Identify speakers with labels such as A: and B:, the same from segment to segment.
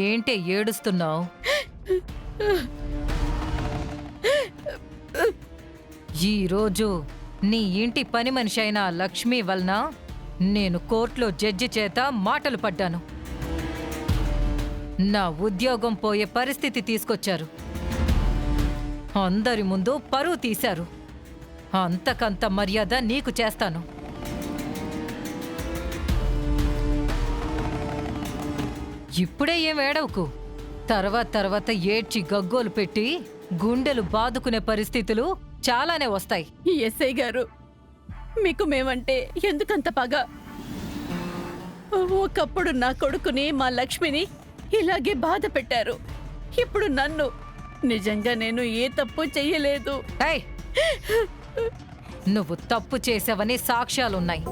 A: ఏంటే ఏడుస్తున్నావు? ఈరోజు నీ ఇంటి పని మనిషి అయిన లక్ష్మి వలన నేను కోర్టులో జడ్జి చేత మాటలు పడ్డాను. నా ఉద్యోగం పోయే పరిస్థితి తీసుకొచ్చారు. అందరి ముందు పరువు తీశారు. అంతకంత మర్యాద నీకు చేస్తాను. ఇప్పుడే ఏం ఏడవకు. తర్వాత ఏడ్చి గగ్గోలు పెట్టి గుండెలు బాదుకునే పరిస్థితులు చాలానే వస్తాయి.
B: ఎస్ఐ గారు, మీకు మేమంటే ఎందుకంత పగ? ఒకప్పుడు నా కొడుకుని, మా లక్ష్మిని ఇలాగే బాధ పెట్టారు. ఇప్పుడు నన్ను. నిజంగా నేను ఏ తప్పు చెయ్యలేదు.
A: ఏయ్! నువ్వు తప్పు చేసావని సాక్ష్యాలున్నాయి.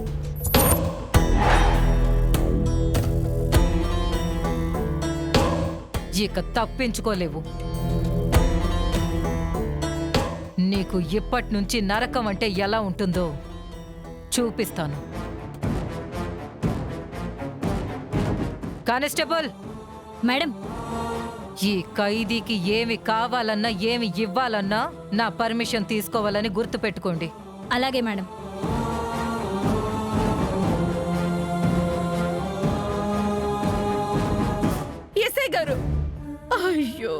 A: ఇక తప్పించుకోలేవు. నీకు ఇప్పట్నుంచి నరకం అంటే ఎలా ఉంటుందో చూపిస్తాను. కానిస్టేబుల్
C: మేడం,
A: ఈ ఖైదీకి ఏమి కావాలన్నా ఏమి ఇవ్వాలన్నా నా పర్మిషన్ తీసుకోవాలని గుర్తుపెట్టుకోండి.
C: అలాగే మేడం.
B: ఎస్ఐ గారు, అయ్యో,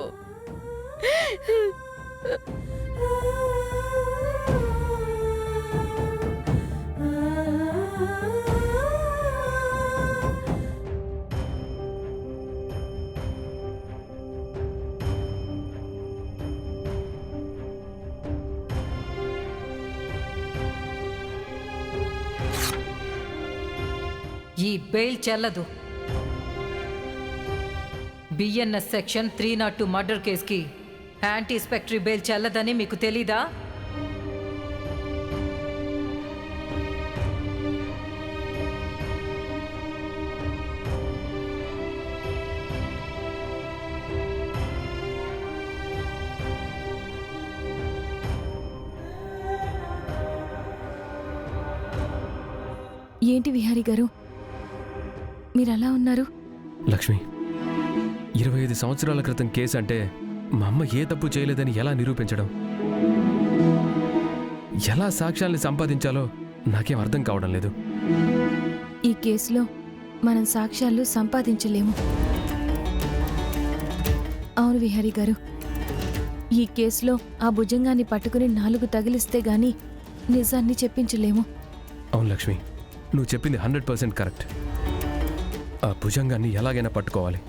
A: ఈ బెయిల్ చెల్లదు. బిఎన్ఎస్ సెక్షన్ 302 మర్డర్ కేసుకి యాంటీ స్పెక్టరీ బెయిల్ చెల్లదని మీకు తెలీదా?
D: ఏంటి విహారీ గారు, మీరలా ఉన్నారు?
E: లక్ష్మి, 25 సంవత్సరాల క్రితం కేసు అంటే మా అమ్మ ఏ తప్పు చేయలేదని ఎలా నిరూపించడం, ఎలా సాక్ష్యాల్ని సంపాదించాలో నాకేం అర్థం కావడం లేదు.
D: ఈ కేసులో మనం సాక్ష్యాలు సంపాదించలేము. అవును విహారీ గారు, ఈ కేసులో ఆ భుజంగాన్ని పట్టుకుని 4 తగిలిస్తే గాని నిజాన్ని చెప్పించలేము.
E: అవును లక్ష్మి, నువ్వు చెప్పింది 100% కరెక్ట్. ఆ భుజంగాన్ని ఎలాగైనా పట్టుకోవాలి.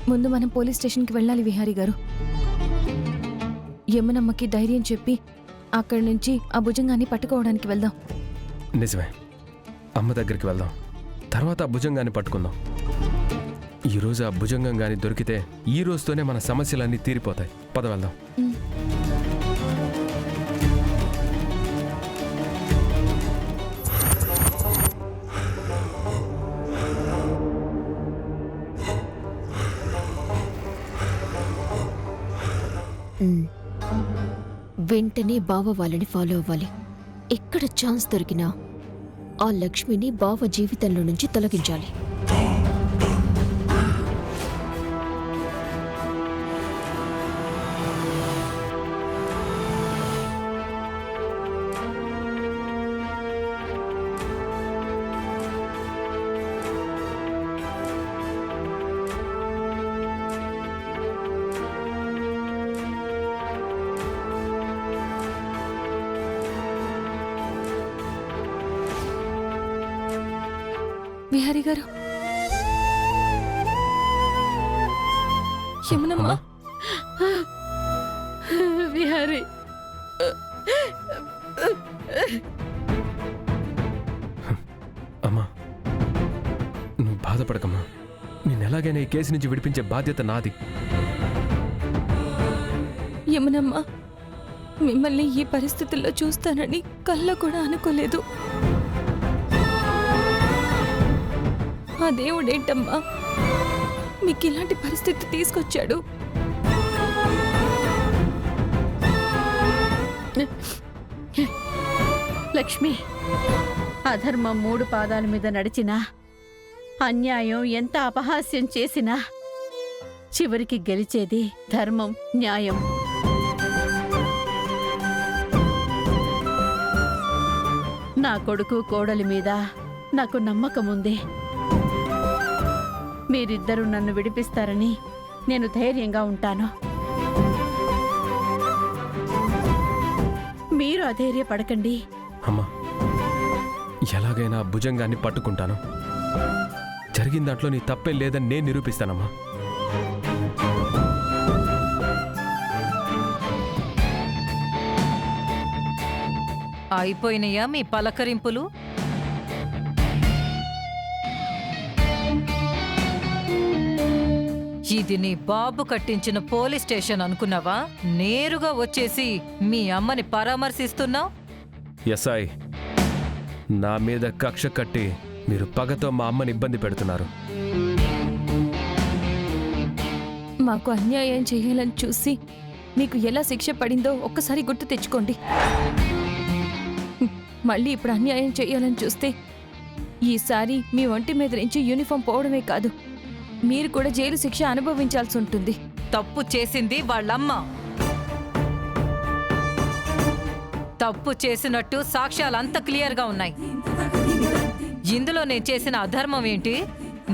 D: ముందు మనం పోలీస్ స్టేషన్కి వెళ్ళాలి విహారీ గారు. యమునమ్మకి ధైర్యం చెప్పి అక్కడి నుంచి ఆ భుజంగాన్ని పట్టుకోవడానికి వెళ్దాం.
E: నిజమే, అమ్మ దగ్గరికి వెళ్దాం, తర్వాత ఆ భుజంగాన్ని పట్టుకుందాం. ఈరోజు ఆ భుజంగం గాని దొరికితే ఈ రోజుతోనే మన సమస్యలన్నీ తీరిపోతాయి. పద వెళ్దాం.
F: వెంటనే బావ వాళ్ళని ఫాలో అవ్వాలి. ఎక్కడ ఛాన్స్ దొరికినా ఆ లక్ష్మిని బావ జీవితంలో నుంచి తొలగించాలి.
D: విహారీ గారు, యమునమ్మ,
B: విహారీ,
E: అమ్మా, నువ్వు బాధపడకమ్మా. నిన్నెలాగైనా ఈ కేసు నుంచి విడిపించే బాధ్యత నాది.
D: యమునమ్మ, మిమ్మల్ని ఈ పరిస్థితుల్లో చూస్తానని కల్లో కూడా అనుకోలేదు. ఆ దేవుడేంటమ్మా మీకు ఇలాంటి పరిస్థితి తీసుకొచ్చాడు?
B: లక్ష్మి, అధర్మం 3 పాదాల మీద నడిచినా అన్యాయం ఎంత అపహాస్యం చేసినా చివరికి గెలిచేది ధర్మం, న్యాయం. నా కొడుకు కోడలి మీద నాకు నమ్మకం ఉంది. మీరిద్దరూ నన్ను విడిపిస్తారని నేను ధైర్యంగా ఉంటాను. మీరు అధైర్యపడకండి.
E: అమ్మా, ఎలాగైనా ఆ భుజంగాన్ని పట్టుకుంటాను. జరిగిన దాంట్లో నీ తప్పేం లేదని నేను నిరూపిస్తానమ్మా.
A: అయిపోయినాయా మీ పలకరింపులు? ఇది నీ బాబు కట్టించిన పోలీస్ స్టేషన్ అనుకున్నావా? నేరుగా వచ్చేసి మీ అమ్మని పరామర్శిస్తున్నావు.
E: ఎస్ఐ, నా మీద కక్ష కట్టి మీరు పగతో మా అమ్మని ఇబ్బంది పెడుతున్నారు.
D: మాకు అన్యాయం చేయాలని చూసి మీకు ఎలా శిక్ష పడిందో ఒక్కసారి గుర్తు తెచ్చుకోండి. మళ్ళీ ఇప్పుడు అన్యాయం చేయాలని చూస్తే ఈసారి మీ ఒంటి మీద నుంచి యూనిఫామ్ పోవడమే కాదు, మీరు కూడా జైలు శిక్ష అనుభవించాల్సి ఉంటుంది.
A: తప్పు చేసింది వాళ్ళమ్మ. తప్పు చేసినట్టు సాక్ష్యాలు అంత క్లియర్గా ఉన్నాయి. ఇందులో నేను చేసిన అధర్మం ఏంటి,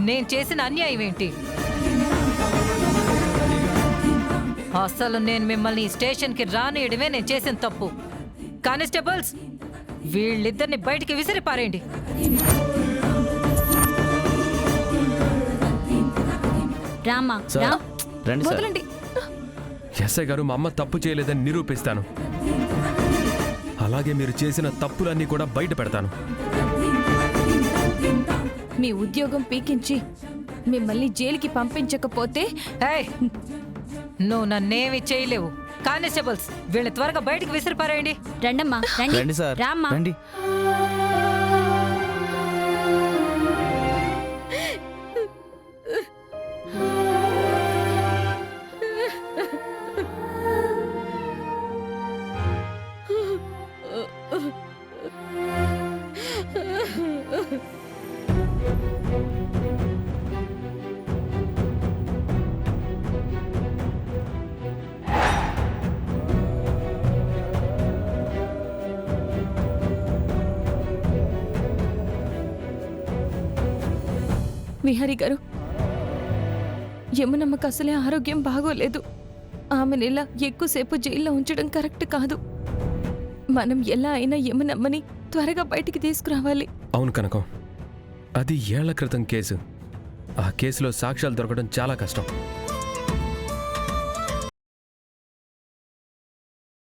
A: నేను చేసిన అన్యాయం ఏంటి? అసలు నేను మిమ్మల్ని ఈ స్టేషన్కి రానియడమే నేను చేసిన తప్పు. కానిస్టేబుల్స్, వీళ్ళిద్దరిని బయటికి విసిరి పారేయండి.
C: రామ్మా
G: సార్,
C: రా.
G: రండి సార్.
D: వదలండి.
E: ఎస్ఐ గారు, మా అమ్మ తప్పు చేయలేదని నిరూపిస్తాను. అలాగే మీరు చేసిన తప్పులన్నీ కూడా బయట పెడతాను.
D: మీ ఉద్యోగం పీకించి మిమ్మల్ని జైలుకి పంపించకపోతే
A: ఏయ్, నువ్వు నన్నేమి చేయలేవు. కానిస్టేబుల్స్, వీళ్ళని త్వరగా బయటికి విసిరి పారేయండి.
C: రండమ్మా
G: రండి సార్,
C: రామ్మా.
G: రండి.
D: విహారీ గారు, యమునమ్మకు అసలే ఆరోగ్యం బాగోలేదు. ఆమెను ఇలా ఎక్కువసేపు జైల్లో ఉంచడం కరెక్ట్ కాదు. మనం ఎలా అయినా యమునమ్మని త్వరగా బయటికి తీసుకురావాలి.
E: అవును కనకం, అది ఏళ్ల క్రితం కేసు. ఆ కేసులో సాక్ష్యాలు దొరకడం చాలా కష్టం.